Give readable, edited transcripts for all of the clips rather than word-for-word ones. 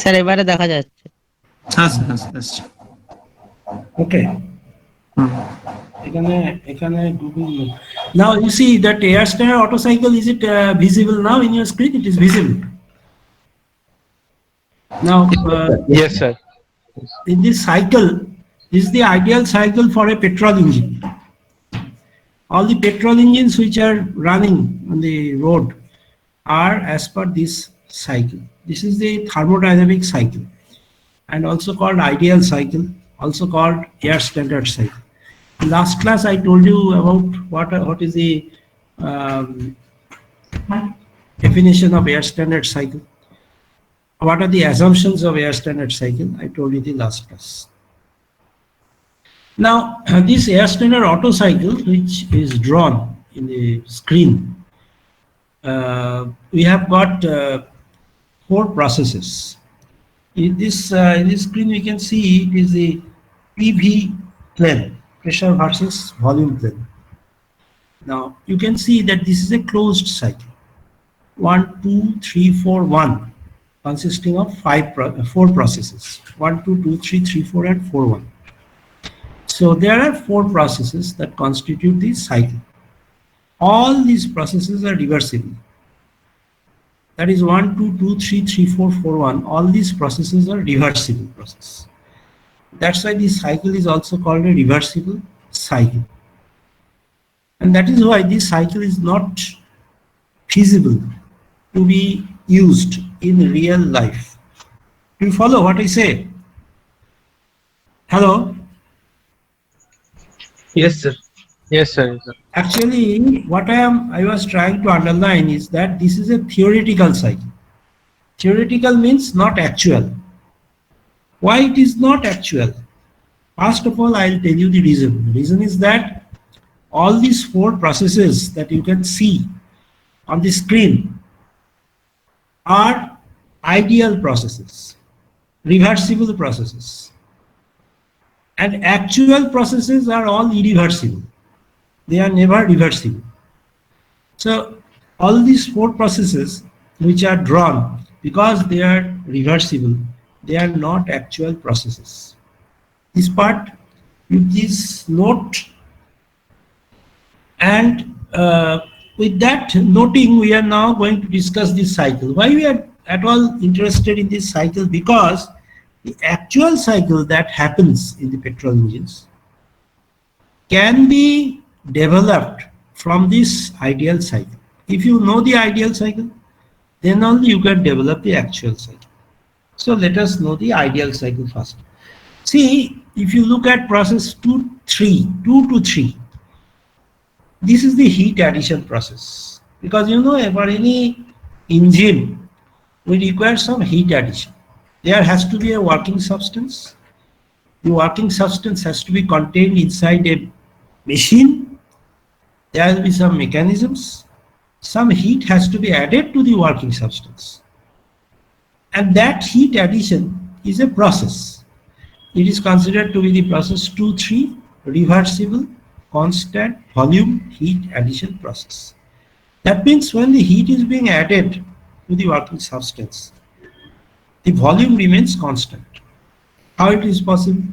Sir এবারে দেখা যাচ্ছে। হ্যাঁ স্যার, হ্যাঁ স্যার, আসছে। ওকে, এখানে Google. Now you see that air standard auto cycle, is it visible now in your screen? It is visible. Now Yes, sir. in this cycle, this is the ideal cycle for a petrol engine. All the petrol engines which are running on the road are as per this cycle. This is the thermodynamic cycle and also called ideal cycle, also called air standard cycle. In last class I told you about what is the definition of air standard cycle. What are the assumptions of air standard cycle? I told you the last class. Now, this air standard auto cycle, which is drawn in the screen, we have got 4 processes. In this screen, we can see it is the PV plane, pressure versus volume plane. Now, you can see that this is a closed cycle. 1, 2, 3, 4, 1, consisting of 4 processes. 1, 2, 2, 3, 3, 4, and 4, 1. So there are 4 processes that constitute this cycle. All these processes are reversible. That is 1, 2, 2, 3, 3, 4, 4, 1. All these processes are reversible process. That's why this cycle is also called a reversible cycle. And that is why this cycle is not feasible to be used in real life. Do you follow what I say? Hello? Yes, sir. Yes, sir. Yes, sir. Actually, what I was trying to underline is that this is a theoretical cycle. Theoretical means not actual. Why it is not actual? First of all, I'll tell you the reason. The reason is that all these 4 processes that you can see on the screen are ideal processes, reversible processes. And actual processes are all irreversible. They are never reversible. So all these 4 processes which are drawn, because they are reversible, they are not actual processes. This part you please note, and with that noting, we are now going to discuss this cycle. Why we are at all interested in this cycle? Because the actual cycle that happens in the petrol engines can be developed from this ideal cycle. If you know the ideal cycle, then only you can develop the actual cycle. So let us know the ideal cycle first. See, if you look at process 2 to 3, this is the heat addition process. Because you know, for any engine, we require some heat addition. There has to be a working substance. The working substance has to be contained inside a machine. There will be some mechanisms. Some heat has to be added to the working substance. And that heat addition is a process. It is considered to be the process 2-3, reversible, constant volume heat addition process. That means when the heat is being added to the working substance, the volume remains constant. How it is possible?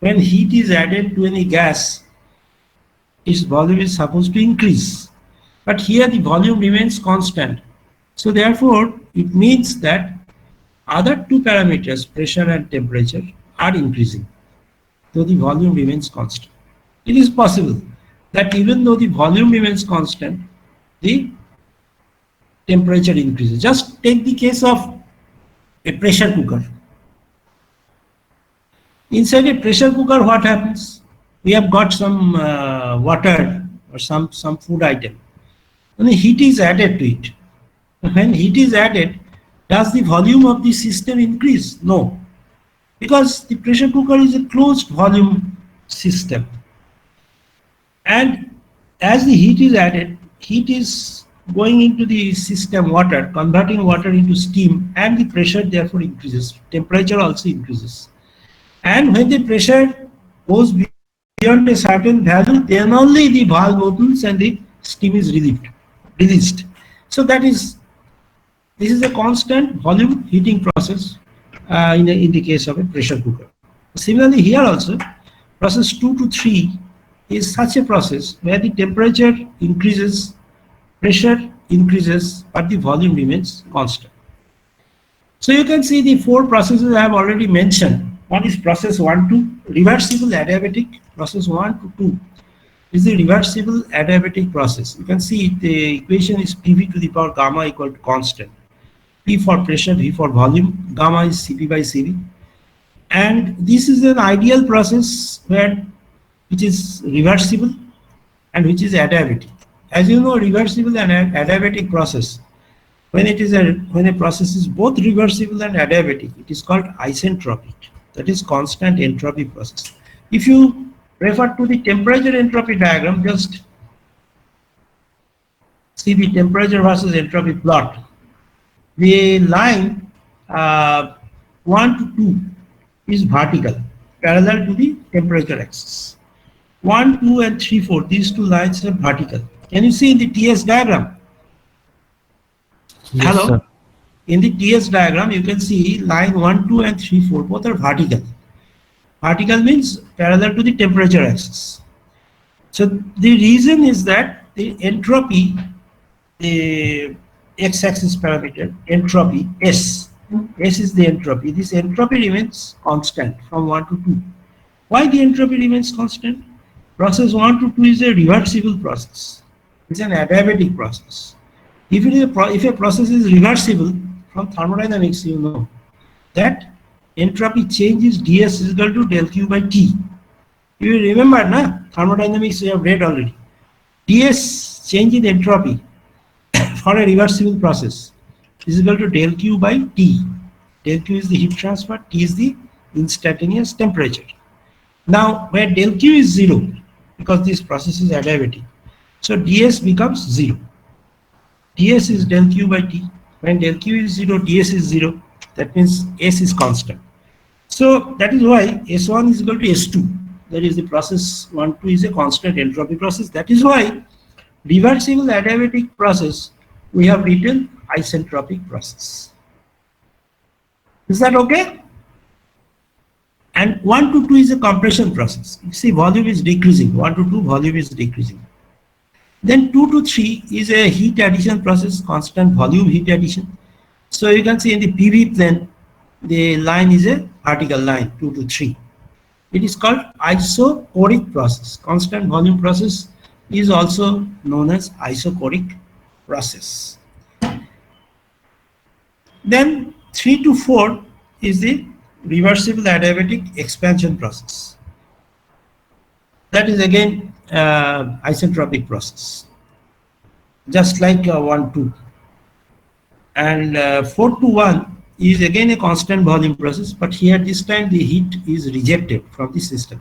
When heat is added to any gas, its volume is supposed to increase. But here the volume remains constant. So therefore, it means that other 2 parameters, pressure and temperature, are increasing, though the volume remains constant. It is possible that even though the volume remains constant, the temperature increases. Just take the case of a pressure cooker. Inside a pressure cooker, what happens? We have got some water or some food item. When the heat is added to it, when heat is added, does the volume of the system increase? No, because the pressure cooker is a closed volume system. And as the heat is added, heat is going into the system, water, converting water into steam, and the pressure therefore increases. Temperature also increases. And when the pressure goes beyond a certain value, then only the valve opens and the steam is released. So this is a constant volume heating process in the case of a pressure cooker. Similarly, here also, process 2 to 3 is such a process where the temperature increases, pressure increases, but the volume remains constant. So you can see the 4 processes I have already mentioned. One is process 1 to reversible adiabatic. Process 1 to 2 is the reversible adiabatic process. You can see the equation is PV to the power gamma equal to constant. P for pressure, V for volume, gamma is Cp by Cv. And this is an ideal process which is reversible and which is adiabatic. As you know, reversible and adiabatic process, when a process is both reversible and adiabatic, it is called isentropic. That is constant entropy process. If you refer to the temperature entropy diagram, just see the temperature versus entropy plot. The line 1 to 2 is vertical, parallel to the temperature axis. 1, 2, and 3, 4, these two lines are vertical. Can you see in the TS diagram? Yes, Hello? sir. In the TS diagram, you can see line 1, 2, and 3, 4, both are vertical. Vertical means parallel to the temperature axis. So the reason is that the entropy, the x-axis parameter, entropy, S is the entropy. This entropy remains constant from 1 to 2. Why the entropy remains constant? Process 1 to 2 is a reversible process. It's an adiabatic process. If a process is reversible, from thermodynamics you know that entropy change is ds is equal to del q by t. You remember, na? Thermodynamics you have read already. ds, change in entropy for a reversible process, is equal to del q by t. Del q is the heat transfer, t is the instantaneous temperature. Now, where del q is 0, because this process is adiabatic, so ds becomes 0. ds is del q by t. When del q is 0, ds is 0. That means S is constant. So that is why S1 is equal to S2. That is, the process 1, 2 is a constant entropy process. That is why reversible adiabatic process, we have written isentropic process. Is that okay? And 1 to 2 is a compression process. You see, volume is decreasing. 1 to 2, volume is decreasing. Then 2 to 3 is a heat addition process, constant volume heat addition. So you can see in the PV plane, the line is a vertical line, 2 to 3. It is called isochoric process. Constant volume process is also known as isochoric process. Then 3 to 4 is the reversible adiabatic expansion process. That is again isentropic process, just like 1, 2. And 4 to 1 is again a constant volume process, but here this time the heat is rejected from the system.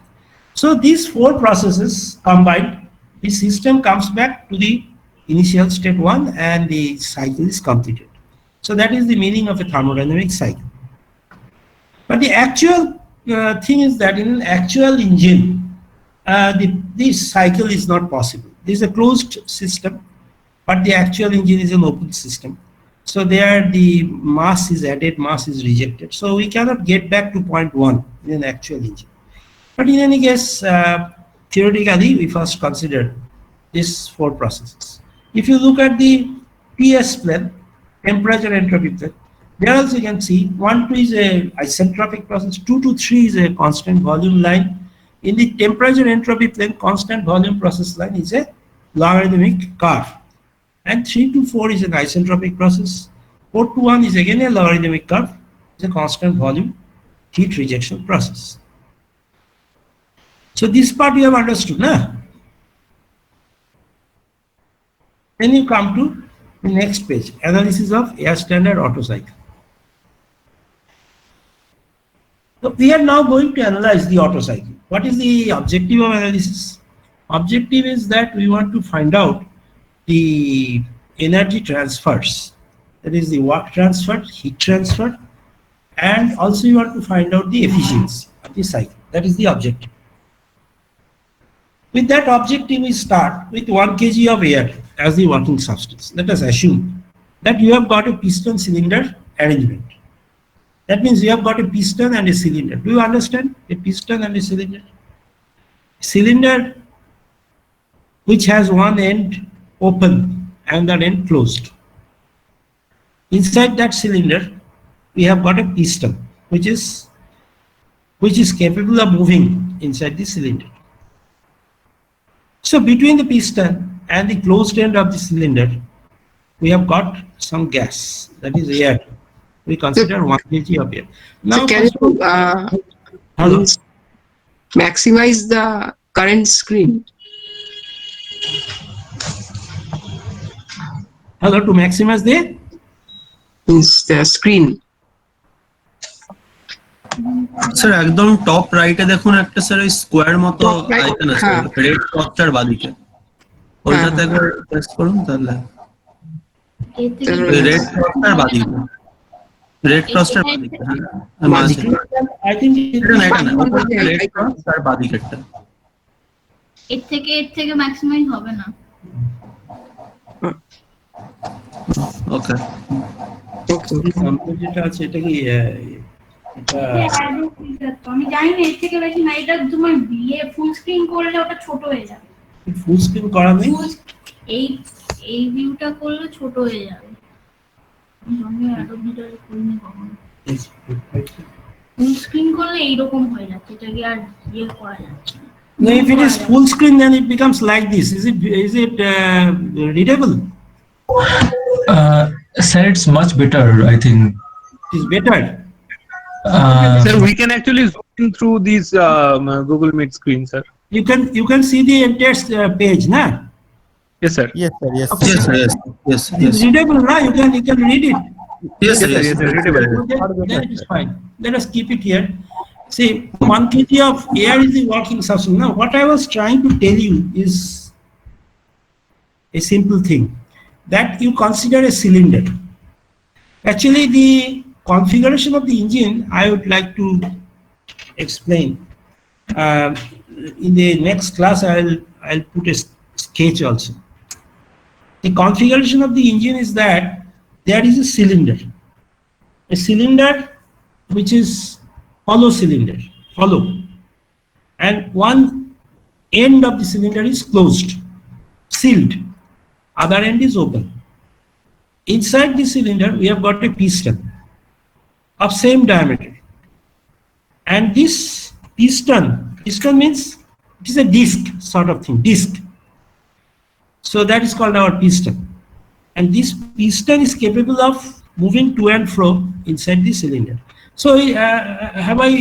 So these 4 processes combined, the system comes back to the initial state 1 and the cycle is completed. So that is the meaning of a thermodynamic cycle. But the actual thing is that in an actual engine, this cycle is not possible. This is a closed system, but the actual engine is an open system. So there the mass is added, mass is rejected. So we cannot get back to point 1 in an actual engine. But in any case, theoretically, we first consider these 4 processes. If you look at the TS plane, temperature entropy plane, there also you can see 1, 2 is a isentropic process, 2 to 3 is a constant volume line. In the temperature entropy plane, constant volume process line is a logarithmic curve. And 3 to 4 is an isentropic process. 4 to 1 is again a logarithmic curve. It's a constant volume heat rejection process. So this part you have understood, na? Then you come to the next page, analysis of air standard Otto cycle. So we are now going to analyze the Otto cycle. What is the objective of analysis? Objective is that we want to find out the energy transfers, that is the work transfer, heat transfer, and also you want to find out the efficiency of the cycle. That is the objective. With that objective, we start with 1 kg of air as the working substance. Let us assume that you have got a piston cylinder arrangement. That means you have got a piston and a cylinder. Do you understand? A piston and a cylinder. Cylinder which has one end open and the end closed. Inside that cylinder, we have got a piston which is capable of moving inside the cylinder. So between the piston and the closed end of the cylinder, we have got some gas, that is air. We consider 1 kg of air. Now, So can you hello? means maximize the current screen? Hello, to maximize the Means the screen. Sir একদম top রাইটে দেখুন একটা sir ওই square মতো Top right, icon আছে হ্যাঁ। Red ক্রসটার বাদিকে ওইটাতে একবার প্রেস করুন তাহলে রেড ক্রসটার বাদিকে রেড ক্রসটার বাদিকে হ্যাঁ মাঝে I think এটা না রেড ক্রসটার বাদিকেটা এর থেকে ম্যাক্সিমাইজ হবে না। ওকে যেটা আছে এটা কি এটা আমি জানি না এর থেকে বেশি না, এটা তোমার বিয়ে ফুল স্ক্রিন করলে ওটা ছোট হয়ে যাবে। ফুল স্ক্রিন করা নেই? এই ভিউটা করলে ছোট হয়ে যাবে। আমি অ্যাডোব এডিটরে করিনি কখনো। ফুল স্ক্রিন করলে এইরকম হয়ে যাচ্ছে, এটাকে আর ইয়ে করা যাচ্ছে না। No, if it is full screen, then it becomes like this. Is it readable? Sir, it's much better, I think. It is better. Sir, we can actually zoom in through these Google Meet screen, sir. You can see the entire page, na? Yes, sir. Yes, sir. Yes. Okay. yes sir, yes It's readable, na? You can read it. yes sir, Yes, sir, readable. Then it is fine. Let us keep it here. See, 1 kg of air is the working substance. Now, what I was trying to tell you is a simple thing, that you consider a cylinder. Actually, the configuration of the engine, I would like to explain. In the next class, I'll put a sketch also. The configuration of the engine is that there is a cylinder which is hollow cylinder, and one end of the cylinder is closed, sealed, other end is open. Inside the cylinder we have got a piston of same diameter, and this piston means it is a disc sort of thing, so that is called our piston, and this piston is capable of moving to and fro inside the cylinder. So have I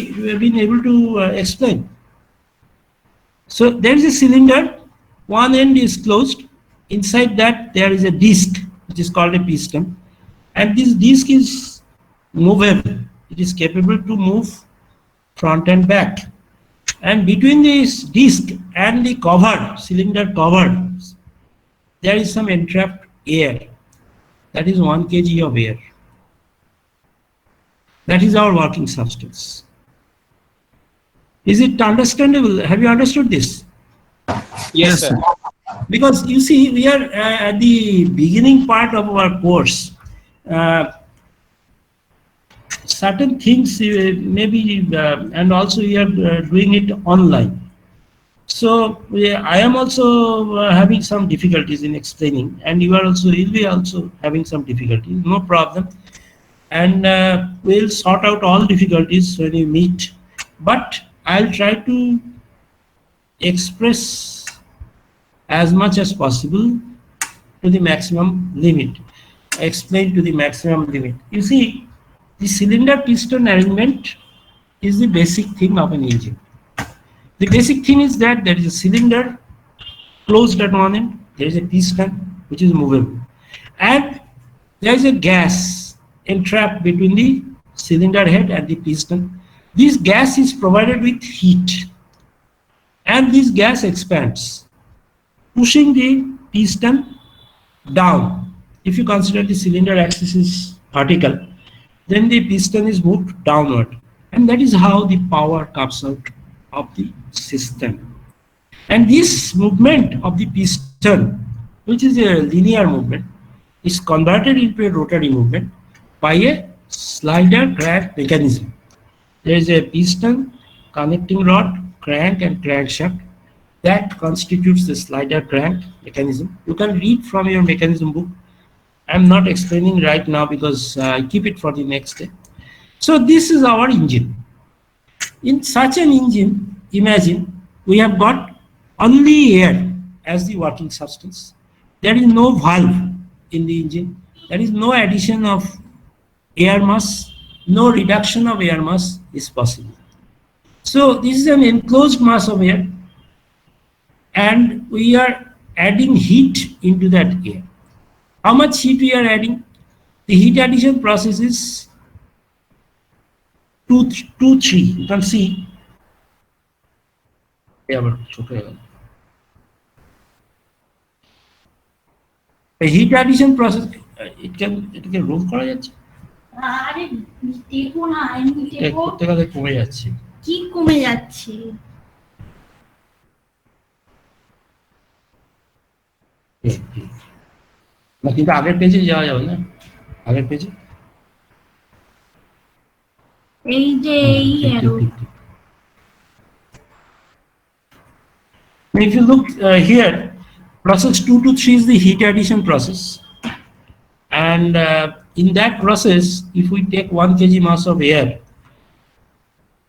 been able to explain? So there is a cylinder, one end is closed, inside that there is a disc which is called a piston, and this disc is movable. It is capable to move front and back, and between this disc and the cover, cylinder cover, there is some entrapped air, that is 1 kg of air. That is our working substance. Is it understandable? Have you understood this? yes sir. Because you see, we are at the beginning part of our course. Certain things maybe, and also we are doing it online. So I am also having some difficulties in explaining, and you'll be also having some difficulties. No problem. And we'll sort out all difficulties when we meet, but I'll try to express as much as possible to the maximum limit, explain to the maximum limit. You see, the cylinder piston arrangement is the basic thing of an engine. The basic thing is that there is a cylinder closed at one end, there is a piston which is movable, and there is a gas entrapped between the cylinder head and the piston. This gas is provided with heat, and this gas expands, pushing the piston down. If you consider the cylinder axis is vertical, then the piston is moved downward, and that is how the power comes out of the system. And this movement of the piston, which is a linear movement, is converted into a rotary movement by a slider crank mechanism. There is a piston, connecting rod, crank and crankshaft that constitutes the slider crank mechanism. You can read from your mechanism book. I'm not explaining right now because I keep it for the next day. So this is our engine. In such an engine, imagine we have got only air as the working substance. There is no valve in the engine. There is no addition of air mass, no reduction of air mass is possible. So this is an enclosed mass of air, and we are adding heat into that air. How much heat we are adding? The heat addition process is 2, 3. You can see. The heat addition process, it can roll করা যাচ্ছে? আরে দেখো না, এমনি দেখো প্রত্যেকটা কমে যাচ্ছে। কি কমে যাচ্ছে? না, কিন্তু আগের পেজে যাওয়া যাবে না, আগের পেজে এই যে এই arrow. If you look here, process 2 to 3 is the heat addition process, and in that process, if we take 1 kg mass of air,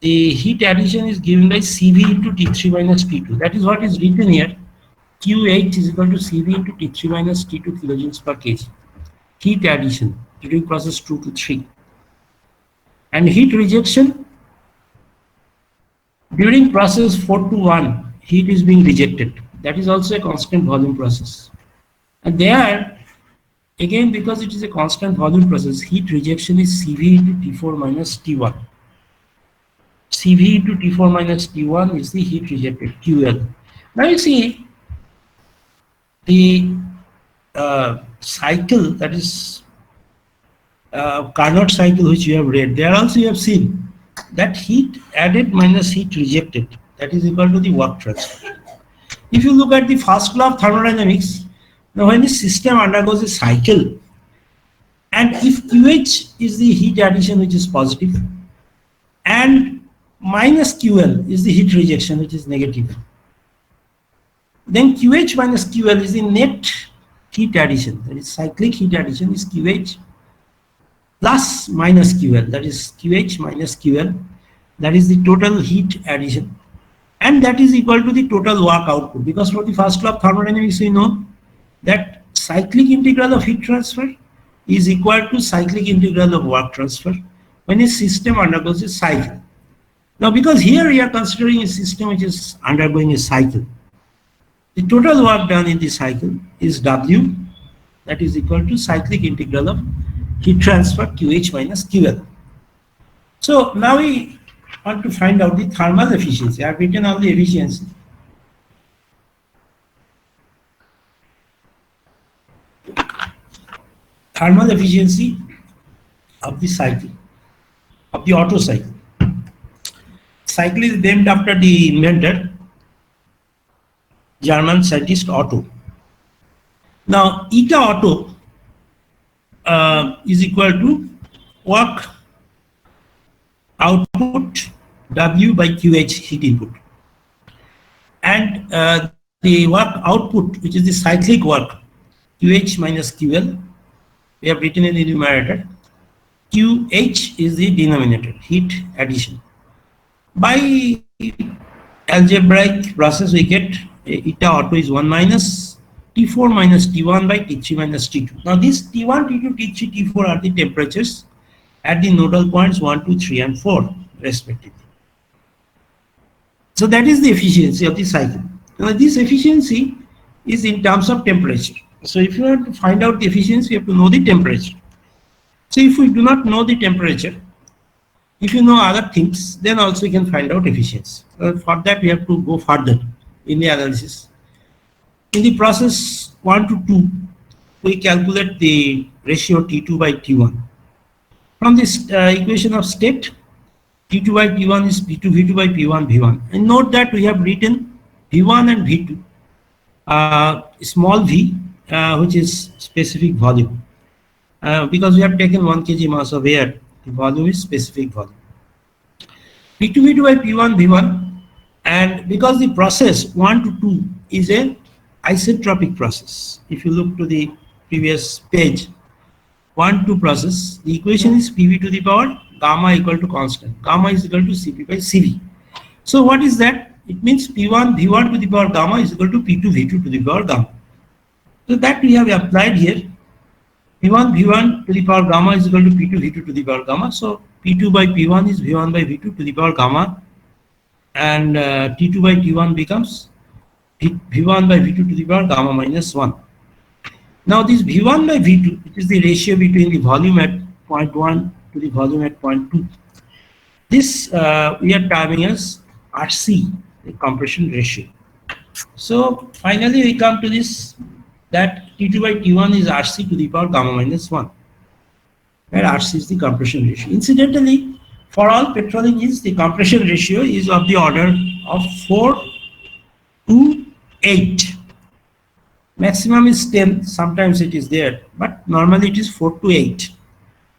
the heat addition is given by Cv into T3 minus T2. That is what is written here. QH is equal to Cv into T3 minus T2 kilojoules per kg. Heat addition during process 2 to 3. And heat rejection during process 4 to 1, heat is being rejected. That is also a constant volume process. And there, again, because it is a constant volume process, heat rejection is Cv into T4 minus T1. Cv into T4 minus T1 is the heat rejected, QL. Now you see, the cycle, that is Carnot cycle, which you have read, there also you have seen that heat added minus heat rejected, that is equal to the work transfer. If you look at the first law of thermodynamics, now when the system undergoes a cycle, and if QH is the heat addition which is positive, and minus QL is the heat rejection which is negative, then QH minus QL is the net heat addition, that is cyclic heat addition is QH plus minus QL, that is QH minus QL, that is the total heat addition, and that is equal to the total work output, because for the first law of thermodynamics we know that cyclic integral of heat transfer is equal to cyclic integral of work transfer when a system undergoes a cycle. Now because here we are considering a system which is undergoing a cycle, the total work done in the cycle is W, that is equal to cyclic integral of heat transfer QH minus QL. So now we want to find out the thermal efficiency. I have written all the efficiency. Thermal efficiency of the cycle, of the Otto cycle. Cycle is named after the inventor, German scientist Otto. Now, eta Otto is equal to work output W by QH, heat input, and the work output, which is the cyclic work, QH minus QL, we have written in the numerator. QH is the denominator, heat addition. By algebraic process, we get eta Otto is 1 minus T4 minus T1 by T3 minus T2. Now this T1, T2, T3, T4 are the temperatures at the nodal points 1, 2, 3 and 4 respectively. So that is the efficiency of the cycle. Now this efficiency is in terms of temperature. So if you want to find out the efficiency, you have to know the temperature. So if we do not know the temperature, if you know other things, then also you can find out efficiency. For that we have to go further in the analysis. In the process 1 to 2, we calculate the ratio T2 by T1. From this equation of state, T2 by T1 is P2 V2 by P1 V1. And note that we have written V1 and V2, small v, which is specific volume. Because we have taken 1 kg mass of air, The volume is specific volume. P2 V2 by P1 V1, and because the process 1 to 2 is a isotropic process. If you look to the previous page, 1-2 process, the equation is PV to the power gamma equal to constant. Gamma is equal to Cp by Cv. So what is that? It means P1 V1 to the power gamma is equal to P2 V2 to the power gamma. So that we have applied here. P1 V1 to the power gamma is equal to P2 V2 to the power gamma. So P2 by P1 is V1 by V2 to the power gamma, and T2 by T1 becomes V1 by V2 to the power gamma minus 1. Now this V1 by V2, which is the ratio between the volume at point 1 to the volume at point 2, this we are terming as RC, the compression ratio. So finally we come to this, that T2 by T1 is RC to the power gamma minus 1, where RC is the compression ratio. Incidentally, for all petrol engines, the compression ratio is of the order of 4 to 8. Maximum is 10, sometimes it is there, but normally it is 4 to 8.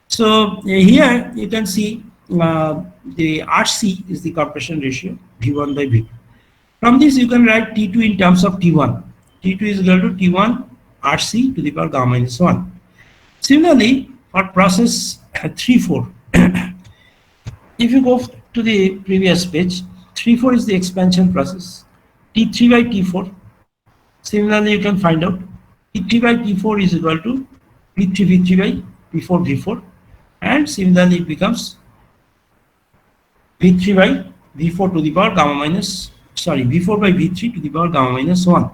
So here you can see the RC is the compression ratio, V1 by V2. From this you can write T2 in terms of T1. T2 is equal to T1 RC to the power gamma minus 1. Similarly, for process 3-4, if you go to the previous page, 3-4 is the expansion process, T3 by T4. Similarly, you can find out T3 by T4 is equal to P3 V3 by P4 V4, and similarly it becomes V3 by V4 to the power gamma minus, V4 by V3 to the power gamma minus 1.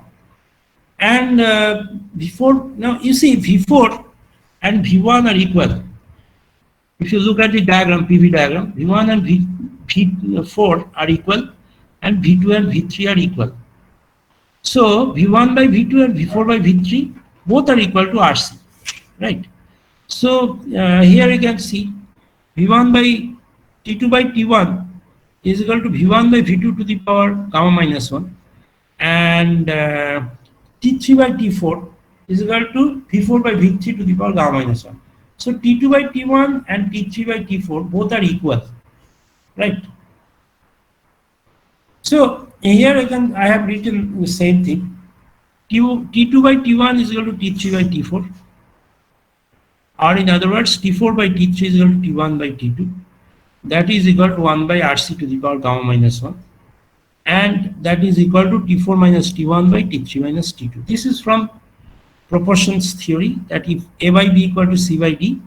And V4, now you see V4 and V1 are equal. If you look at the diagram, PV diagram, V1 and V4 are equal, and V2 and V3 are equal. So V1 by V2 and V4 by V3 both are equal to RC, right? So here you can see V1 by T2 by T1 is equal to V1 by V2 to the power gamma minus 1, and T3 by T4 is equal to V4 by V3 to the power gamma minus 1. So T2 by T1 and T3 by T4 both are equal, right? So here I have written the same thing. T2 by T1 is equal to T3 by T4, or in other words, T4 by T3 is equal to T1 by T2. That is equal to 1 by RC to the power gamma minus 1, and that is equal to T4 minus T1 by T3 minus T2. This is from proportions theory, that if A by B equal to C by D,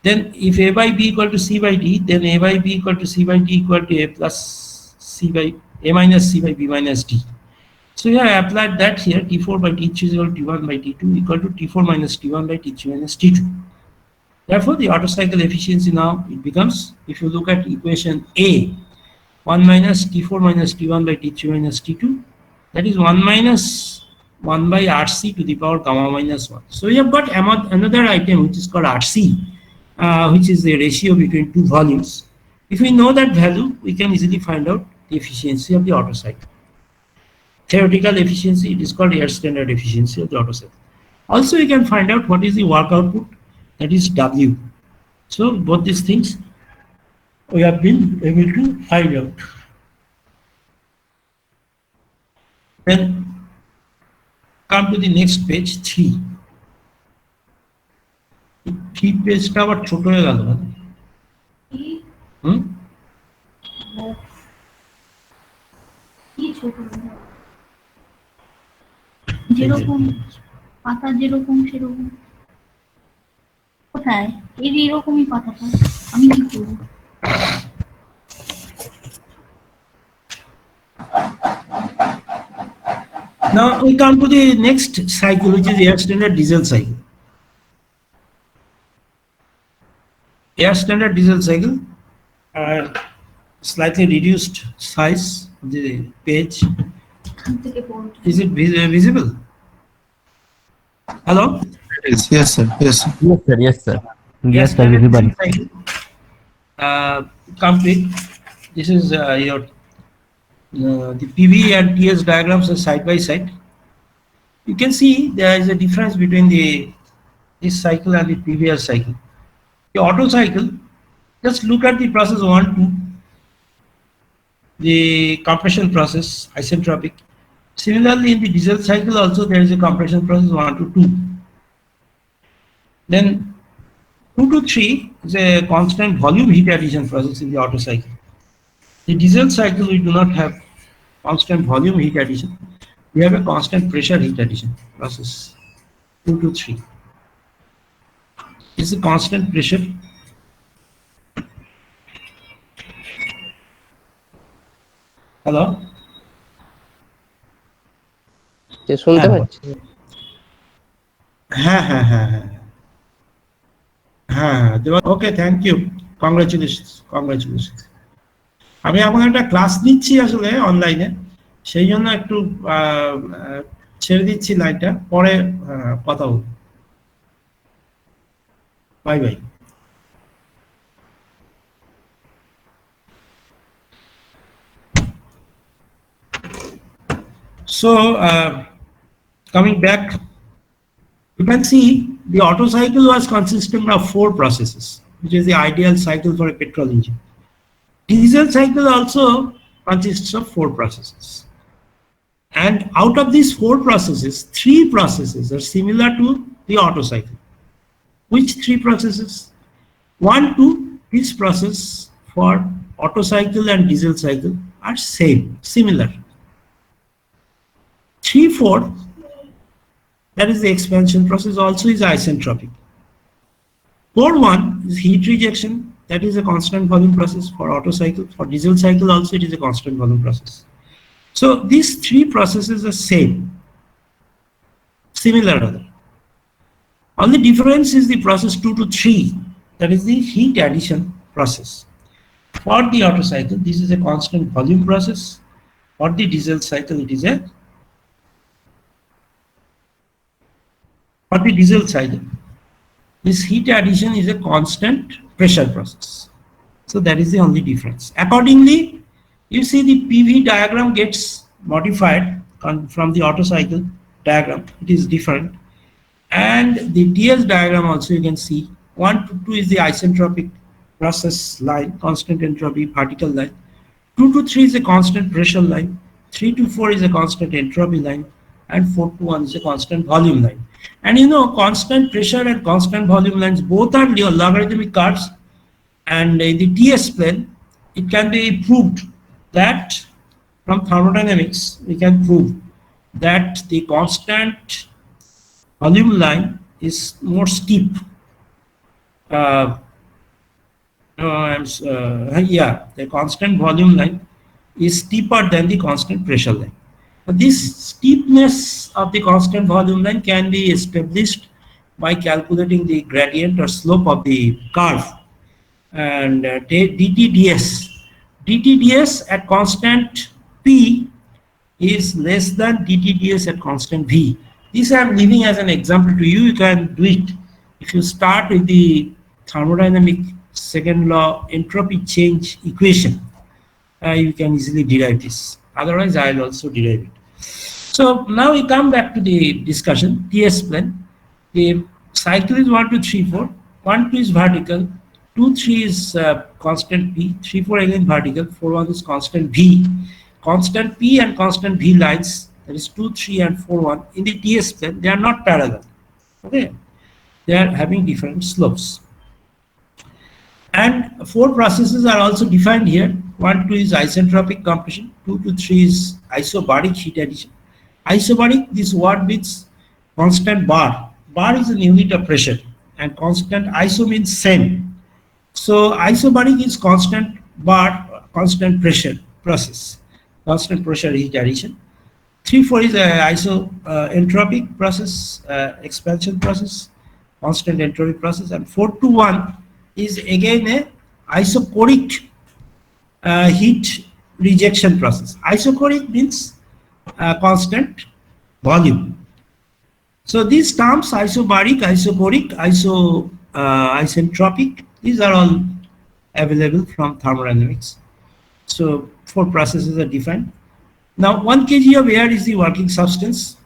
then if A by B equal to C by D, then A by B equal to C by D equal to A plus C by A minus C by B minus D. So here I applied that here, T4 by T3 is equal to T1 by T2 equal to T4 minus T1 by T3 minus T2. Therefore, the Otto cycle efficiency now, it becomes, if you look at equation A, 1 minus T4 minus T1 by T3 minus T2, that is 1 minus 1 by RC to the power gamma minus 1. So we have got another item which is called RC, which is the ratio between two volumes. If we know that value, we can easily find out the efficiency of the Otto cycle. Theoretical efficiency, it is called air standard efficiency of the Otto cycle. Also, we can find out what is the work output, that is W. So both these things we have been able to find out. Then come to the next page, 3. 3 page টা আবার ছোট হয়ে গেল না? কি ছোট যেরকম পাতা যেরকম সেরকম কোথায় এরকমই পাতাটা আমি কি করব? Now we come to the next cycle, which is air standard diesel cycle. Air standard diesel cycle, slightly reduced size of the page. Is it visible? Hello? Yes, sir. Yes, sir. Yes, sir. Yes, sir. Yes, Yes, sir. Visible. Complete. This is your the PV and TS diagrams are side by side. You can see there is a difference between this cycle and the previous cycle. The Otto cycle, Just look at the process 1, 2, the compression process, isentropic. Similarly, in the diesel cycle also there is a compression process 1 to 2. Then 2 to 3 is a constant volume heat addition process in the Otto cycle. The diesel cycle we do not have constant volume heat addition. We have a constant pressure heat addition process 2 to 3. It's a constant pressure. Hello? যে শুনতে হ্যাঁ। পাচ্ছি হ্যাঁ হ্যাঁ হ্যাঁ হ্যাঁ হ্যাঁ ওকে, thank you, congratulation. আমি এখন একটা ক্লাস নিচ্ছি আসলে অনলাইনে, সেই জন্য একটু ছেড়ে দিচ্ছি লাইনটা, পরে কথা বলবো। Bye bye. So coming back, you can see the Otto cycle was consisting of 4 processes, which is the ideal cycle for a petrol engine. Diesel cycle also consists of 4 processes. And out of these 4 processes, 3 processes are similar to the Otto cycle. Which 3 processes? 1, 2, this process for Otto cycle and diesel cycle are similar. 3, 4, that is the expansion process, also is isentropic. 4, 1 is heat rejection, that is a constant volume process for Otto cycle. For diesel cycle also it is a constant volume process. So these 3 processes are similar rather. Only difference is the process 2 to 3, that is the heat addition process. For the Otto cycle, this is a constant volume process. For the diesel cycle, it is a this heat addition is a constant pressure process. So that is the only difference. Accordingly, you see the PV diagram gets modified from the Otto cycle diagram. It is different. And the TS diagram also you can see. 1 to 2 is the isentropic process line, constant entropy vertical line. 2 to 3 is a constant pressure line. 3 to 4 is a constant entropy line. And 4 to 1 is a constant volume line. And you know, constant pressure and constant volume lines both are logarithmic curves, and in the TS plane it can be proved that from thermodynamics we can prove that the constant volume line is more steep. The constant volume line is steeper than the constant pressure line. This steepness of the constant volume line can be established by calculating the gradient or slope of the curve, and dTds at constant P is less than dTds at constant V. This I am leaving as an example to you. You can do it. If you start with the thermodynamic second law entropy change equation, you can easily derive this. Otherwise, I will also derive it. So now we come back to the discussion. TS plane. The cycle is 1, 2, 3, 4. 1, 2 is vertical. 2, 3 is constant P. 3, 4 again vertical. 4, 1 is constant V. Constant P and constant V lines, that is 2, 3 and 4, 1 in the TS plane, they are not parallel. Okay, they are having different slopes. And 4 processes are also defined here. 1, 2 is isentropic compression. 2 to 3 is isobaric heat addition. Isobaric, this word means constant bar. Bar is an unit of pressure, and constant iso means same. So isobaric is constant bar, constant pressure process, constant pressure heat addition. 3, 4 is a isoentropic process, expansion process, constant entropy process, and 4 to 1 is again a isochoric heat rejection process. Isochoric means constant volume. So these terms, isobaric, isochoric, isentropic, these are all available from thermodynamics. So 4 processes are defined. Now 1 kg of air is the working substance.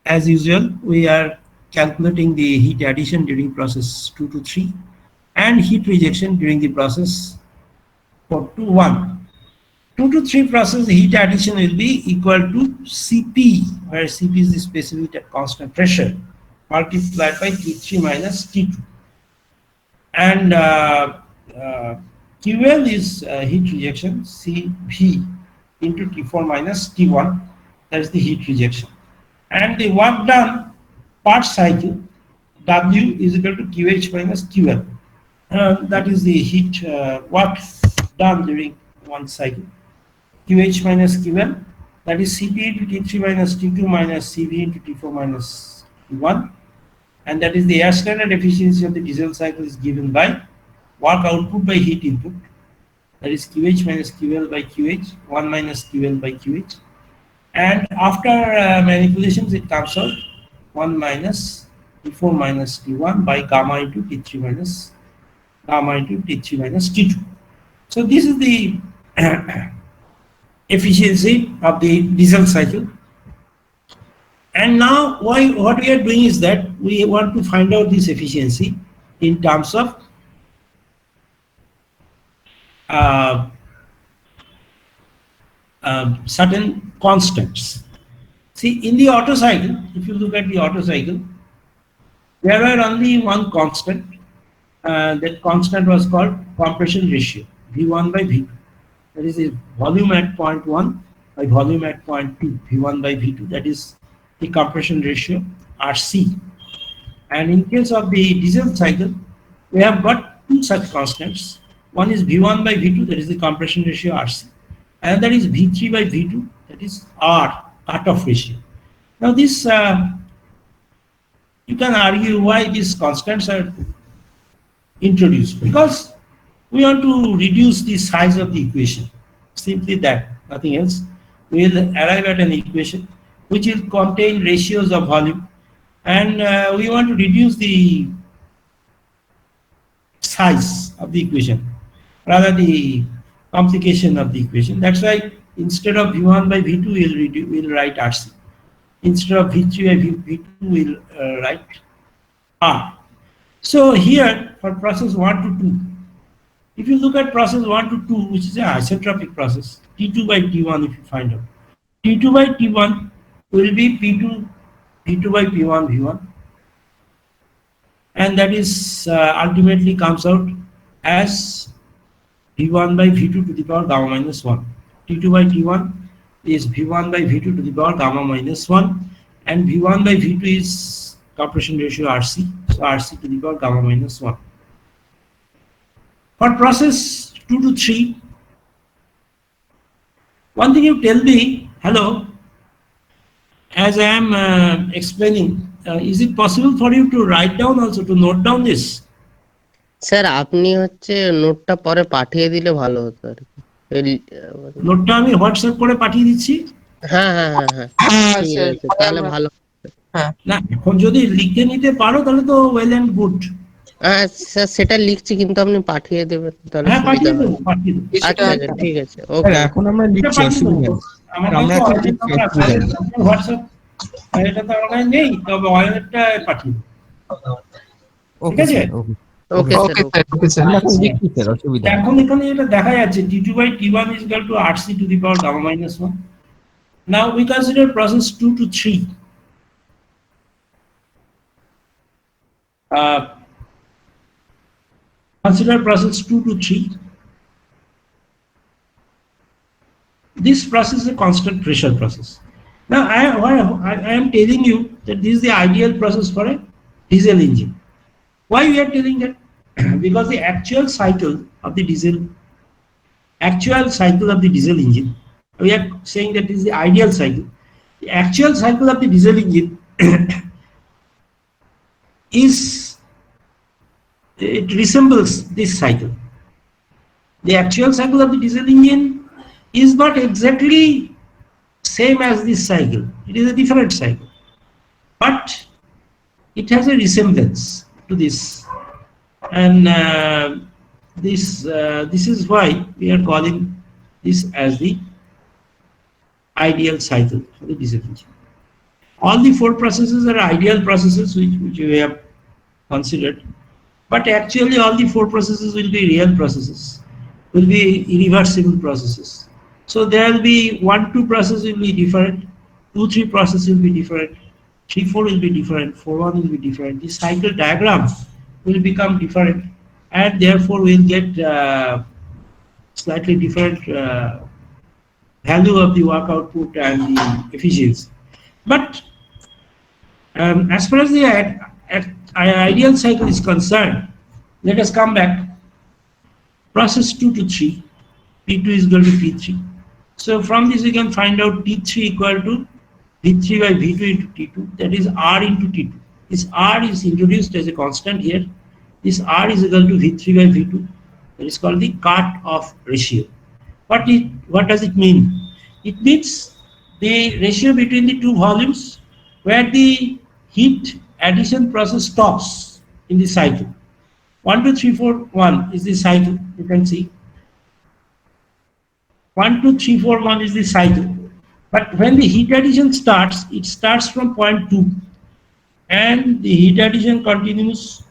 As usual, we are calculating the heat addition during process 2 to 3. and heat rejection during the process 4 to 1. 2 to 3 process, the heat addition will be equal to Cp, where Cp is the specific at constant pressure, multiplied by T3 minus T2. And QL is heat rejection, Cv into T4 minus T1, that is the heat rejection. And the work done per cycle, W is equal to QH minus QL. That is the heat work done during one cycle. QH minus QL, that is Cp into T3 minus T2 minus Cv into T4 minus T1. And that is the air standard efficiency of the diesel cycle is given by work output by heat input. That is QH minus QL by QH, 1 minus QL by QH. And after manipulations, it comes out 1 minus T4 minus T1 by gamma into T3 minus T2. So this is the efficiency of the diesel cycle. And now what we are doing is that we want to find out this efficiency in terms of certain constants. See, in the Otto cycle, if you look at the Otto cycle, there were only one constant. That constant was called compression ratio, V1 by V2. That is the volume at point 1 by volume at point 2, V1 by V2. That is the compression ratio, RC. And in case of the diesel cycle, we have got two such constants. One is V1 by V2, that is the compression ratio, RC. And that is V3 by V2, that is R, cutoff ratio. Now this, you can argue why these constants are introduced, because we want to reduce the size of the equation. Simply that, nothing else. We will arrive at an equation which will contain ratios of volume, and we want to reduce the size of the equation, rather the complication of the equation. That's why instead of V1 by V2, we'll write RC. Instead of V3 by V2, we'll write R. So here for process 1 to 2, if you look at process 1 to 2, which is an isentropic process, T2 by T1, if you find out, T2 by T1 will be P2 by P1 V1, and that is ultimately comes out as V1 by V2 to the power gamma minus 1. T2 by T1 is V1 by V2 to the power gamma minus 1, and V1 by V2 is compression ratio RC, so RC to the power gamma minus 1. For process 2 to 3, one thing you tell me, hello, as I am explaining, is it possible for you to write down also, to note down this? Sir আপনি হচ্ছে নোটটা পরে পাঠিয়ে দিলে ভালো হতো আর কি। নোটটা আমি হোয়াটসঅ্যাপ করে পাঠিয়ে দিচ্ছি। হ্যাঁ হ্যাঁ হ্যাঁ হ্যাঁ ঠিক আছে, তাহলে ভালো। না এখন যদি লিখে নিতে পারো তাহলে তো ওয়েল এন্ড গুড। হ্যাঁ স্যার সেটা লিখছি, কিন্তু আপনি পাঠিয়ে দেবেন তাহলে হ্যাঁ সুবিধা পাঠিয়ে হবে। দেবো, পাঠিয়ে দেবো। আচ্ছা আচ্ছা ঠিক আছে, ওকে। এখন আমরা লিখছি, অসুবিধা নেই। আমরা এখন লিখছি, অসুবিধা নেই। হোয়াটসঅ্যাপ এটা তো অনলাইন নেই, তবে ওয়েবটা পাঠিয়ে দেবো। ঠিক আছে, ওকে স্যার, ওকে স্যার, আমরা এখন লিখছি স্যার, অসুবিধা নেই। এখন এখানে এটা দেখা যাচ্ছে T2 by T1 is equal to RC to the power gamma minus 1. Now we consider process 2 to 3. Consider process 2 to 3. This process is a constant pressure process. Now I am telling you that this is the ideal process for a diesel engine. Why we are telling that? Because the actual cycle of the diesel engine, we are saying that this is the ideal cycle. The actual cycle of the diesel engine it resembles this cycle. The actual cycle of the diesel engine is not exactly same as this cycle. It is a different cycle, but it has a resemblance to this, and this is why we are calling this as the ideal cycle for the diesel engine. All the four processes are ideal processes which we have considered, but actually all the 4 processes will be real processes, will be irreversible processes. So there will be 1, 2 process will be different, 2, 3 process will be different, 3, 4 will be different, 4, 1 will be different. The cycle diagram will become different, and therefore we'll get slightly different value of the work output and the efficiency. But as far as the ideal cycle is concerned, let us come back. Process 2 to 3, P2 is equal to P3. So from this we can find out T3 equal to V3 by V2 into T2, that is R into T2. This R is introduced as a constant here. This R is equal to V3 by V2. That is called the cut-off ratio. What does it mean? It means the ratio between the 2 volumes where the heat addition process stops in the cycle. 1, 2, 3, 4, 1 is the cycle, you can see. 1, 2, 3, 4, 1 is the cycle. But when the heat addition starts, it starts from point 2. And the heat addition continues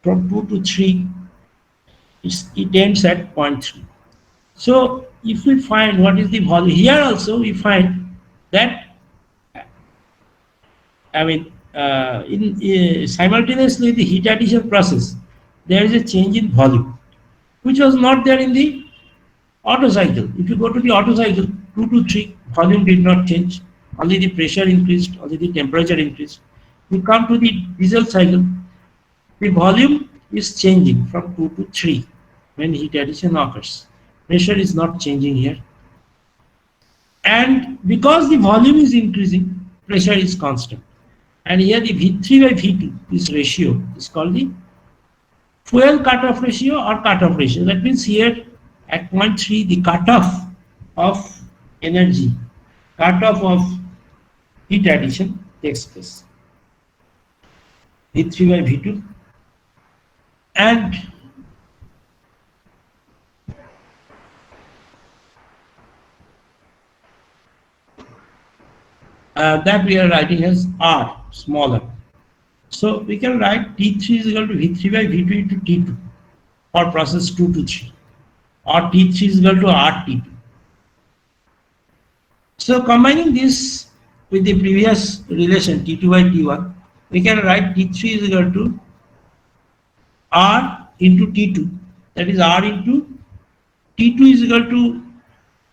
from 2 to 3. It ends at point 3. So if we find what is the volume, here also we find that, simultaneously the heat addition process, there is a change in volume, which was not there in the Otto cycle. If you go to the Otto cycle, 2 to 3, volume did not change, only the pressure increased, only the temperature increased. We come to the diesel cycle, the volume is changing from 2 to 3 when heat addition occurs. Pressure is not changing here. And because the volume is increasing, pressure is constant. And here the V3 by V2, this ratio is called the fuel cutoff ratio or cutoff ratio. That means here at point 3, the cutoff of energy, cutoff of heat addition takes place. V3 by V2. And that we are writing as R, smaller. So we can write T3 is equal to V3 by V2 into T2 for process 2 to 3, or T3 is equal to RT2. So combining this with the previous relation T2 by T1, we can write T3 is equal to R into T2, that is R into T2 is equal to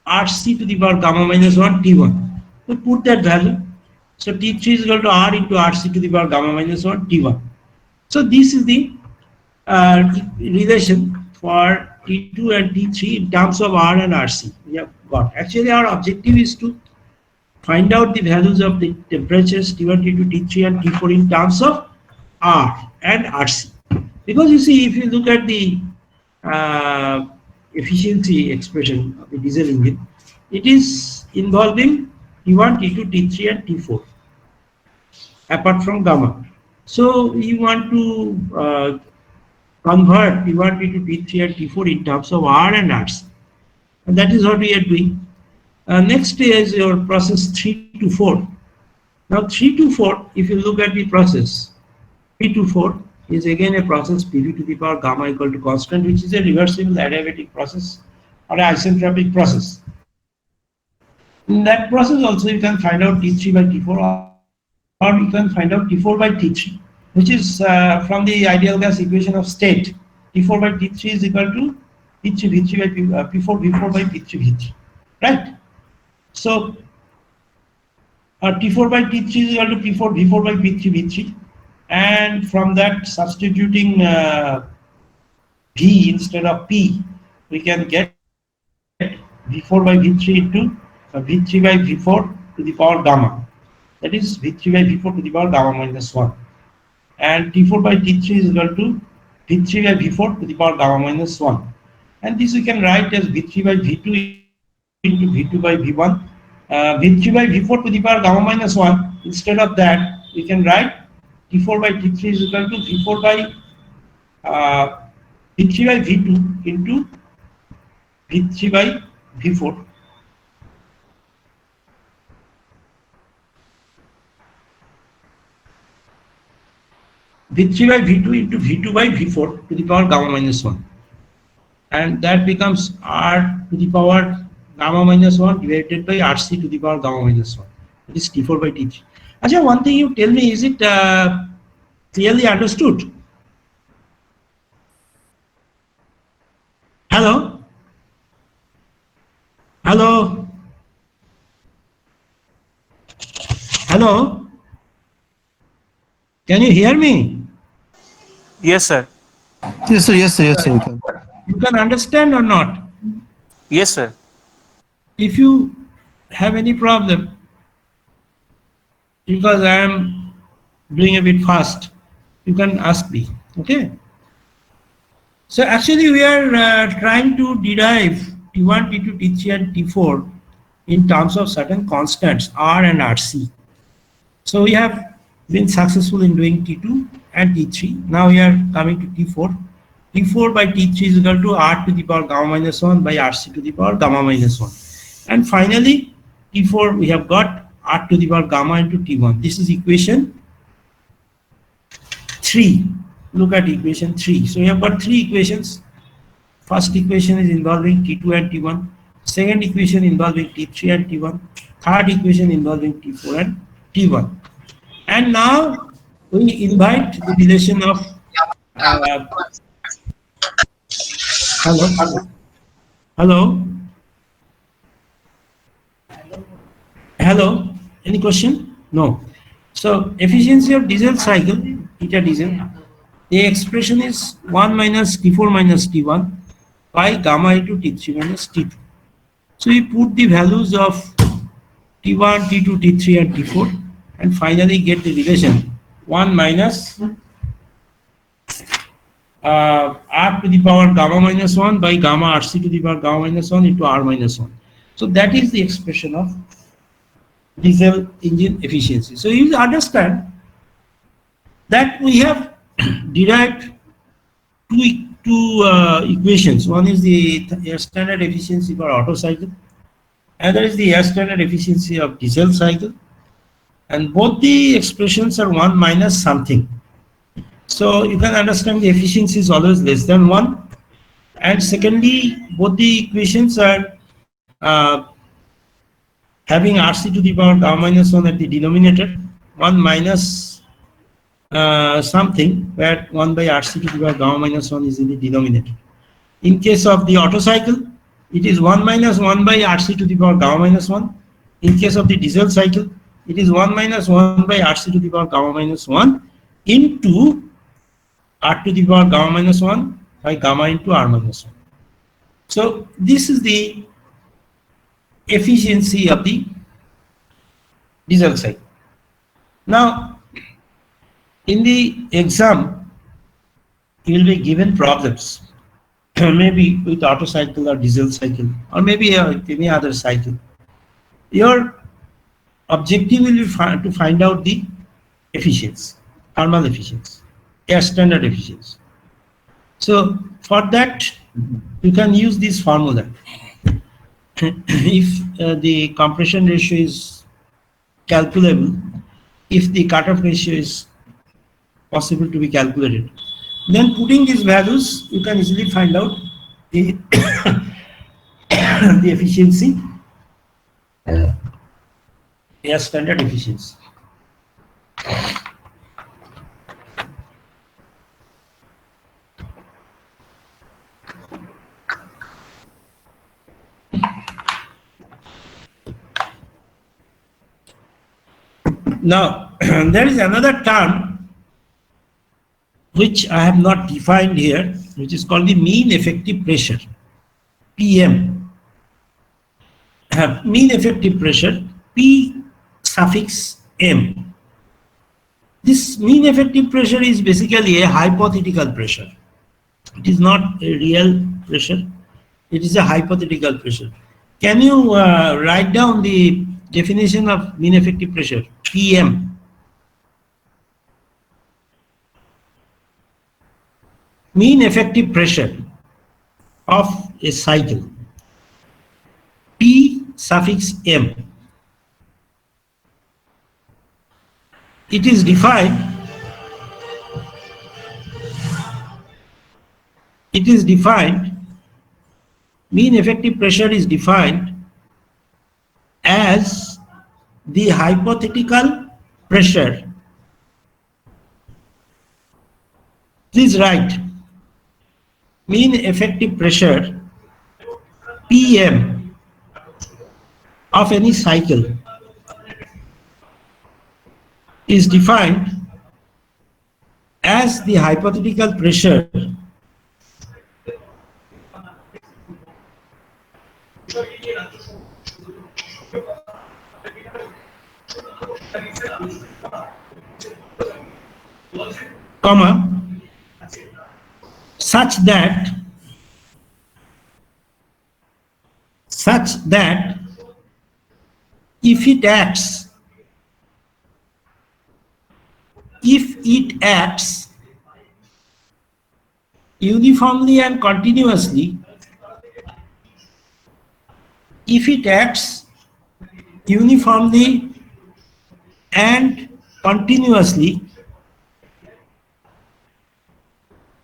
RC to the power gamma minus 1 T1. We put that value. So T3 is equal to R into RC to the power gamma minus 1 T1. So this is the relation for T2 and T3 in terms of R and RC. We have got. Actually, our objective is to find out the values of the temperatures T1, T2, T3 and T4 in terms of R and RC. Because you see, if you look at the efficiency expression of the diesel engine, it is involving T1, T2, T3 and T4 apart from gamma. So we want to convert T1, T2, T3 and T4 in terms of R and RC. And that is what we are doing. Next is your process 3 to 4. Now 3 to 4, if you look at the process, 3 to 4 is again a process PV to the power gamma equal to constant, which is a reversible adiabatic process or an isentropic process. In that process also you can find out T3 by T4 or you can find out T4 by T3, which is from the ideal gas equation of state. T4 by T3 is equal to P3 V3 by P4 V4 by P3 V3, right? So T4 by T3 is equal to P4 V4 by P3 V3, and from that substituting V instead of P, we can get V4 by V3 into V3 by V4 to the power gamma. That is V3 by V4 to the power gamma minus 1. And T4 by T3 is equal to V3 by V4 to the power gamma minus 1. And this we can write as V3 by V2 into V2 by V1. V3 by V4 to the power gamma minus 1. Instead of that, we can write T4 by T3 is equal to V4 by V3 by V2 into V3 by V4. V3 by V2 into V2 by V4 to the power gamma minus 1. And that becomes R to the power gamma minus 1 divided by RC to the power gamma minus 1. That is T4 by T3. Ajay, one thing you tell me, is it clearly understood? Hello? Hello? Hello? Can you hear me? Yes, sir. Yes, sir. Yes, sir. Yes, sir. You can. You can understand or not? Yes, sir. If you have any problem, because I am doing a bit fast, you can ask me. Okay. So actually we are trying to derive T1, T2, T3 and T4 in terms of certain constants R and RC. So we have been successful in doing T2 and T3. Now we are coming to T4. T4 by T3 is equal to R to the power gamma minus 1 by RC to the power gamma minus 1. And finally, T4 we have got R to the power gamma into T1. This is equation 3. Look at equation 3. So we have got 3 equations. First equation is involving T2 and T1. Second equation involving T3 and T1. Third equation involving T4 and T1. And now we invite the relation of hello, any question? No. So efficiency of diesel cycle, eta diesel, the expression is 1 minus T4 minus T1 by gamma into T3 minus T2. So we put the values of T1, T2, T3 and T4 and finally get the relation 1 minus R to the power gamma minus 1 by gamma RC to the power gamma minus 1 into R minus 1. So that is the expression of diesel engine efficiency. So you understand that we have derived two equations. One is the air standard efficiency for Otto cycle, another is the air standard efficiency of diesel cycle, and both the expressions are 1 minus something. So you can understand the efficiency is always less than 1. And secondly, both the equations are having RC to the power gamma minus 1 at the denominator, 1 minus something, where 1 by RC to the power gamma minus 1 is in the denominator. In case of the Otto cycle, it is 1 minus 1 by RC to the power gamma minus 1. In case of the diesel cycle, it is 1 minus 1 by RC to the power gamma minus 1 into R to the power gamma minus 1 by gamma into R minus 1. So this is the efficiency of the diesel cycle. Now, in the exam, you will be given problems, maybe with Otto cycle or diesel cycle, or maybe any other cycle. Your objective will be to find out the efficiency, thermal efficiency, air standard efficiency. So for that, you can use this formula. If the compression ratio is calculable, if the cutoff ratio is possible to be calculated, then putting these values, you can easily find out the the efficiency, air standard efficiency. Now, there is another term which I have not defined here, which is called the mean effective pressure, PM. Mean effective pressure, P suffix M. This mean effective pressure is basically a hypothetical pressure. It is not a real pressure. It is a hypothetical pressure. Can you write down the definition of mean effective pressure, PM? Mean effective pressure of a cycle, P suffix M. It is defined it is defined, mean effective pressure is defined as the hypothetical pressure. Please write mean effective pressure PM of any cycle is defined as the hypothetical pressure comma such that if it acts uniformly and continuously,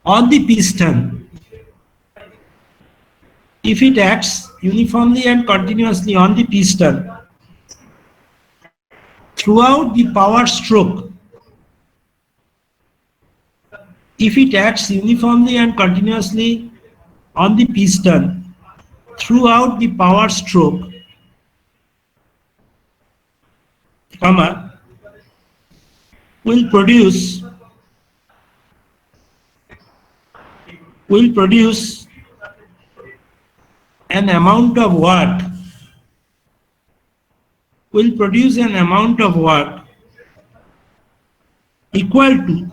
on the piston, if it acts uniformly and continuously on the piston throughout the power stroke, if it acts uniformly and continuously on the piston throughout the power stroke, comma, will produce an amount of work, equal to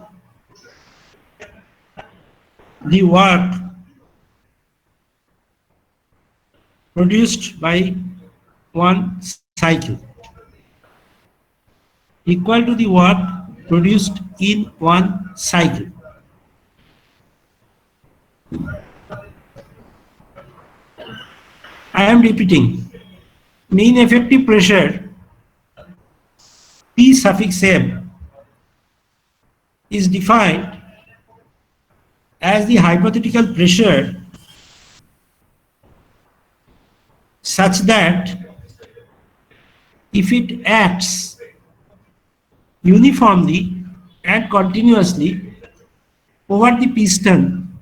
the work produced by one cycle, equal to the work produced in one cycle. I am repeating, mean effective pressure P suffix M is defined as the hypothetical pressure such that if it acts uniformly and continuously over the piston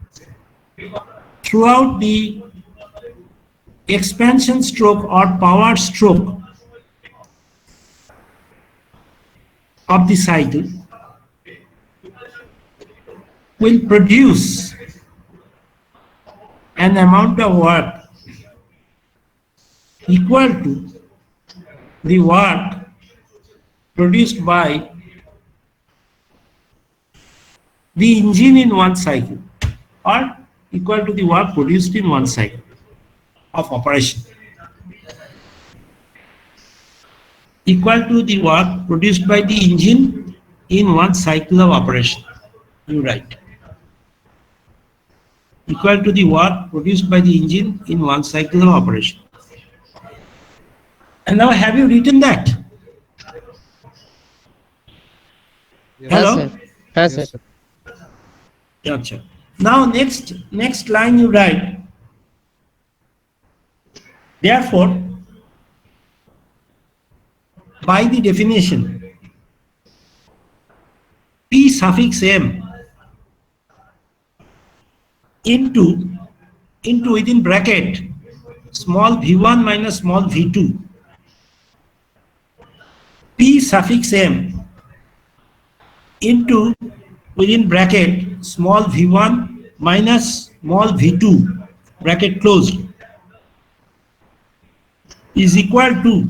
throughout the expansion stroke or power stroke of the cycle, will produce an amount of work equal to the work produced by the engine in one cycle, or equal to the work produced in one cycle of operation, equal to the work produced by the engine in one cycle of operation. You write equal to the work produced by the engine in one cycle of operation. And now, have you written that? Hello? Yes, sir. Gotcha. Now next line you write, therefore, by the definition, P suffix M into within bracket small v1 minus small v2, P suffix M into within bracket small v1 minus small v2 bracket closed is equal to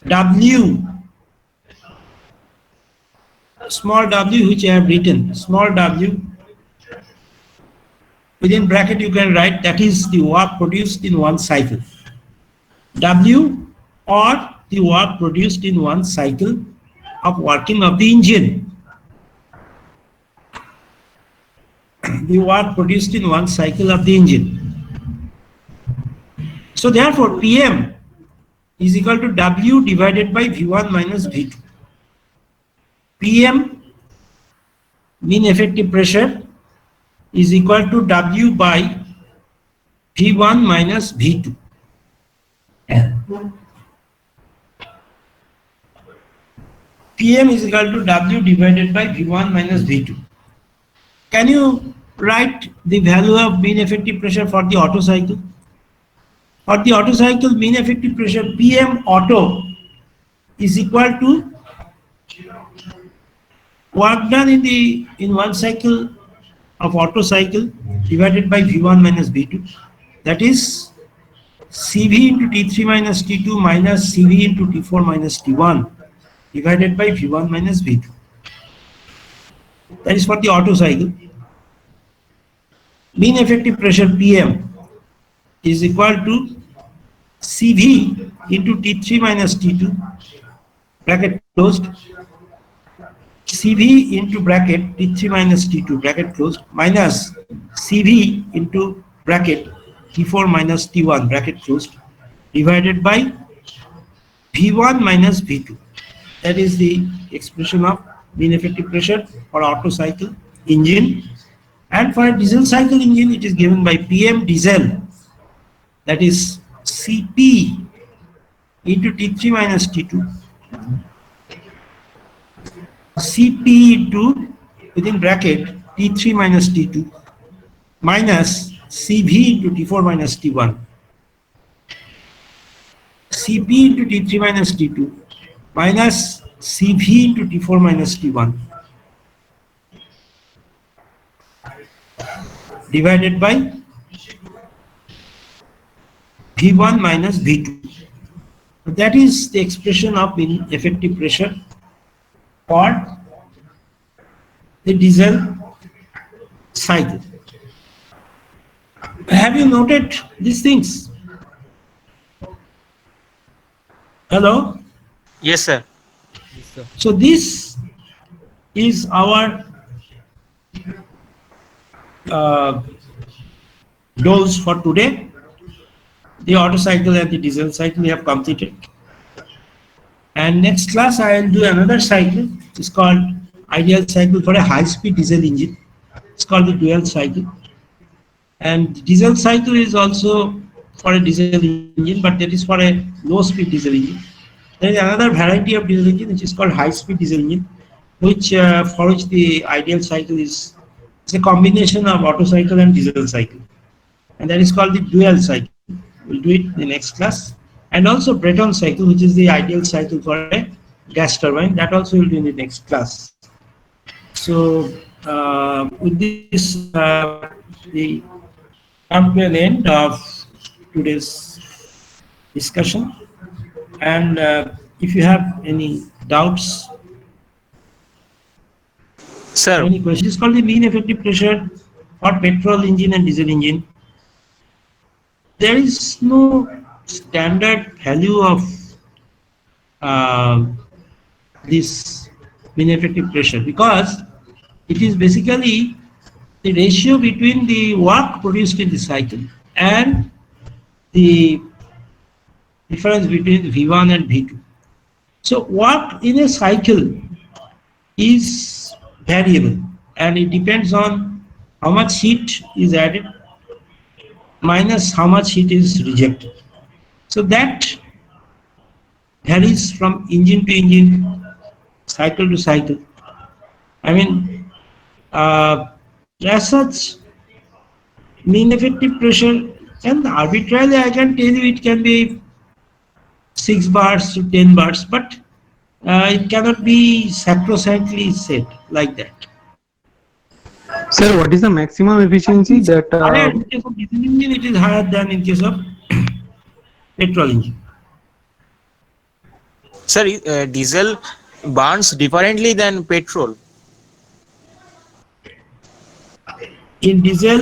W, small w, which I have written, small w, within bracket you can write that is the work produced in one cycle, W, or the work produced in one cycle of working of the engine, the work produced in one cycle of the engine. So therefore PM is equal to W divided by V1 minus V2. PM, mean effective pressure, is equal to W by V1 minus V2. PM is equal to W divided by V1 minus V2. Can you write the value of mean effective pressure for the Otto cycle? For the Otto cycle, mean effective pressure PM Otto is equal to work done in one cycle of Otto cycle divided by V1 minus V2. That is CV into T3 minus T2 minus CV into T4 minus T1 divided by V1 minus V2. That is for the Otto cycle. Mean effective pressure PM is equal to CV into T3 minus T2 bracket closed, CV into bracket T3 minus T2 bracket closed minus CV into bracket T4 minus T1 bracket closed divided by V1 minus V2. That is the expression of mean effective pressure for Otto cycle engine. And for a diesel cycle engine, it is given by PM diesel, that is CP into T3 minus T2, CP into within bracket T3 minus T2 minus CV into T4 minus T1, CP into T3 minus T2 minus CV into T4 minus T1 divided by V1 minus V2. That is the expression of mean effective pressure for the diesel cycle. Have you noted these things? Hello? Yes, sir. So this is our goals for today. The Otto cycle and the diesel cycle we have completed. And next class I will do another cycle. It's called ideal cycle for a high-speed diesel engine. It's called the dual cycle. And diesel cycle is also for a diesel engine, but that is for a low-speed diesel engine. There is another variety of diesel engine which is called high-speed diesel engine, which for which the ideal cycle is a combination of Otto cycle and diesel cycle, and that is called the dual cycle. We'll do it in the next class. And also Breton cycle, which is the ideal cycle for a gas turbine, that also will do in the next class. So with this, we come to an end of today's discussion. And if you have any doubts, Sir, any questions, it's called the mean effective pressure for petrol engine and diesel engine. There is no standard value of this mean effective pressure, because it is basically the ratio between the work produced in the cycle and the difference between V1 and V2. So work in a cycle is variable, and it depends on how much heat is added minus how much heat is rejected. So that varies from engine to engine, cycle to cycle. I mean, as such, mean effective pressure, and arbitrarily I can tell you it can be 6 bars to 10 bars, but it cannot be sacrosanctly said like that. Sir, what is the maximum efficiency that? In case of diesel engine, it is higher than in case of petrol engine. sir, diesel burns differently than petrol. In diesel,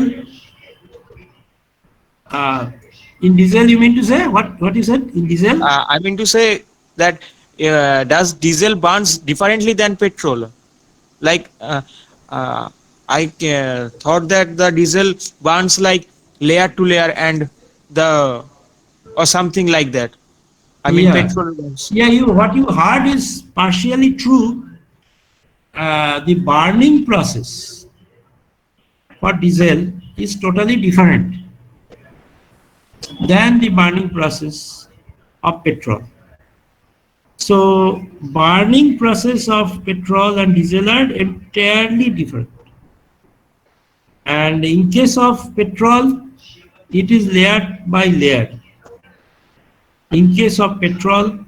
you mean to say what you said in diesel? I mean to say that does diesel burns differently than petrol? Like I thought that the diesel burns like layer to layer and the or something like that. I mean, Yeah. petrol burns. Yeah, what you heard is partially true. The burning process for diesel is totally different than the burning process of petrol. So burning process of petrol and diesel are entirely different. And in case of petrol, it is layer by layer. In case of petrol,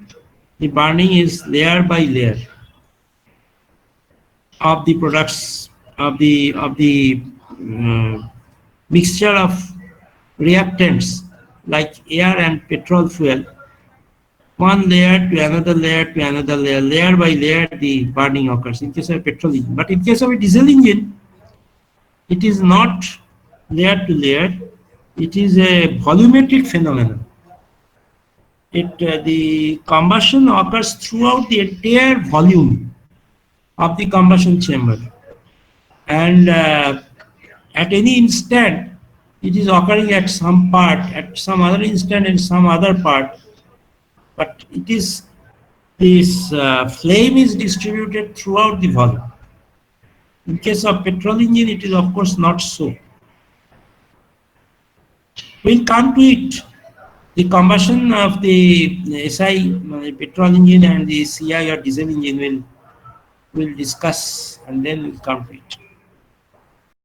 the burning is layer by layer of the products of the mixture of reactants like air and petrol fuel. One layer to another layer to another layer, layer by layer, the burning occurs in case of a petrol engine. But in case of a diesel engine, it is not layer to layer. It is a volumetric phenomenon. The combustion occurs throughout the entire volume of the combustion chamber, and at any instant it is occurring at some part, at some other instant in some other part, but it is this flame is distributed throughout the volume. In case of petrol engine, it is of course not so. We'll come to it. The combustion of the SI petrol engine and the CI or diesel engine will discuss, and then we'll come to it.